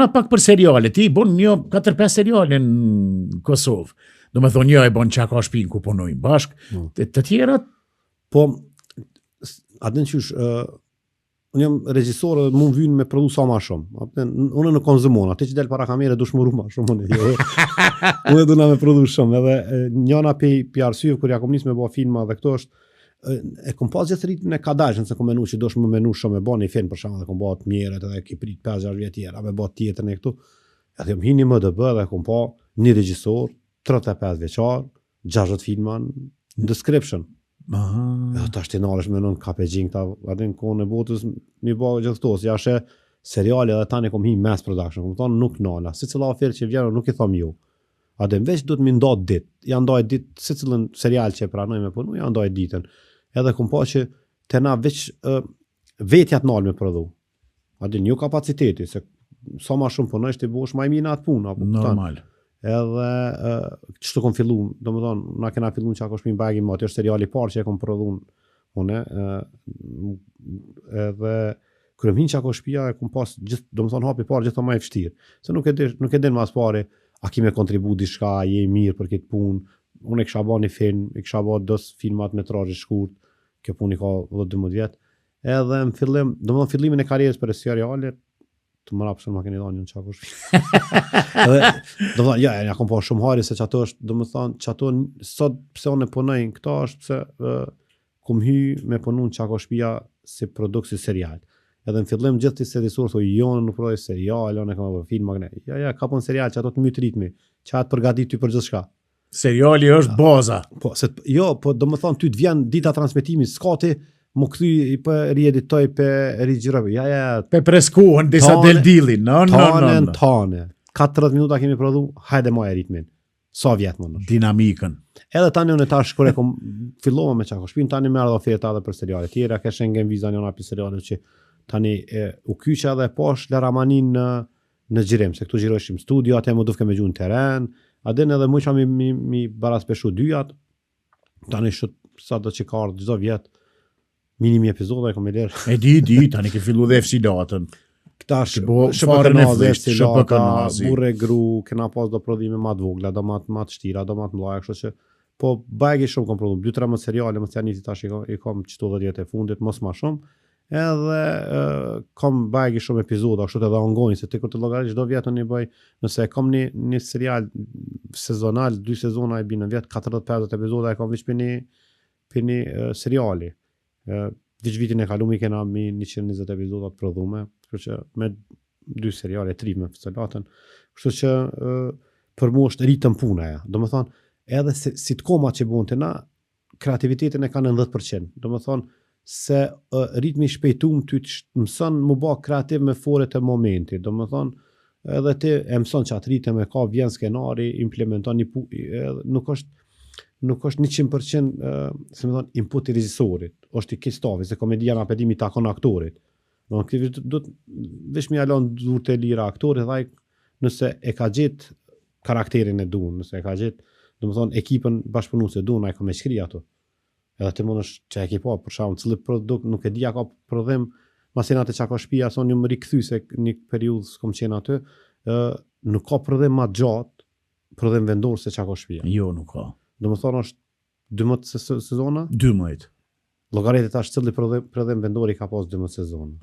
na pak për seriale. Ti bon një 4-5 seriale në Kosovë. Do me thonë një e bon Çaka shtëpinë ku punojmë bashk. Të tjerat po atë qysh unë jam regjisor, mu vjen me prodhu sa më shumë. Unë në konzumon, atë që del para kamere dush më ruma shumë unë. Unë do na me prodhu shumë, edhe njëna pe arsyeve kur ja kom nis me bë filma dhe këto është e kom pas gjithë ritmin e kadajshën se kom menu që dosh më menu shumë me bë një film për shkak dhe kom bë të mirët edhe ki prit 5-6 vjet tjera me bë tjetër në këtu. Atë më hini më DB dhe kom pa një regjisor 35 vjeçar, 60 filma në description. Ta shtinalesh me nën KPG këta, atë në kohën e botës mi bë gjithë ja she seriale edhe tani kom hi mass production, kom thonë nuk nala, secila ofertë që vjen nuk i them jo. Atë veç duhet më ndot ditë, ja ndaj ditë secilën serial që pranoj me punu, ja ndaj ditën. Edhe kom pa që te na veç vetja të nal me prodhu. Atë një kapaciteti se sa më shumë punosh ti bësh më mirë atë punë apo normal. Edhe çto kom fillu, domethënë na kena filluar Çaka shtëpinë bagi më, atë është seriali i parë që e kom prodhuar unë, edhe kur më Çaka shtëpia e kom pas gjithë, domethënë hapi i parë gjithë më i vështirë. Se nuk e din më as parë, a kimë kontribu diçka, je mirë për këtë punë. Unë e kisha bën një film, e kisha bën dos filmat metrazhi shkurt, kjo punë ka 12 vjet. Edhe në fillim, domethënë fillimin e karrierës për seriale të më rapsën ma keni dhënë një Çaka shtëpi. Edhe domethënë ja kom pa shumë hari se çato është, domethënë çato sot pse unë punoj këto është pse kom hy me punu në Çaka shtëpia si produkt si serial. Edhe në fillim gjithë ti regjisor thoi jo nuk prodhoj serial, unë kam bërë filma këne. Ja ka pun serial çato të myt ritmi, çat përgatit ty për gjithçka. Seriali është baza. Po po domethënë ty të vjen dita transmetimi s'ka ti më kthy për rieditoj për rigjiroj. Për preskuhen disa del dillin. No. 40 minuta kemi prodhu, hajde më e ritmin. Sa vjet më. Dinamikën. Edhe tani unë tash kur e kom fillova me Çaka shtëpinë, tani merr oferta edhe për seriale tjera, ka Schengen Visa njëna për seriale që tani u kyqa edhe posh Laramanin në xhirim, se këtu xhiroshim studio, atë më dufke me gjun terren, a den edhe më çam mi baraspeshu dyat. Tani sa do që ka ardhur çdo vjet minimi epizoda e kom ler. E di, tani ke fillu dhe FC-datën. Këta shpëkanazi, burre gru, kena pas do prodhime ma të vogla, do ma të shtira, do ma të mlaja, kështu që po bajgi shumë kom prodhim, 2-3 më seriale, më të janiti tash i kom qëto 10 vjet e fundit, mos ma shumë, edhe kom bajgi shumë epizoda, kështu edhe ongoing, se ti kur të llogarit çdo vjet unë i bëj, nëse kom një serial sezonal, 2 sezona e bin në vjet, 40-50 epizoda e kom veç për një seriali. Veç vitin e kaluar kena mi 120 epizoda të prodhume, kështu që me 2 seriale, 3 me selatën. Kështu që për mua është ritëm puna ja. Domethënë edhe sitcomat që bëhen na kreativitetin e kanë 90%. Domethënë se ritmi i shpejtuar ty të mëson më bë kreativ me foret e momentit. Domethënë edhe ti e mëson çat ritëm e ka vjen skenari, implementon nuk është 100% se më thon input i regjisorit, është i kistavi, se komedia na pedimi takon aktorit. Do të veç më jalon dur të lira aktorit, thaj nëse e ka gjetë karakterin e duan, nëse e ka gjetë, domethënë ekipën bashkëpunuese duan, ai ka më shkri ato. Edhe ti mundesh çka e ke pa, për shkak cili produkt nuk e di ka prodhim, masina të Çaka shtëpia son një më rikthy se një periudhë s'kom qenë aty, nuk ka prodhim më gjatë, prodhim vendor se Çaka shtëpia. Jo, nuk ka. Domethënë është 12 sezona? 12. Llogaritë tash cili prodhim vendori ka pas 12 sezona.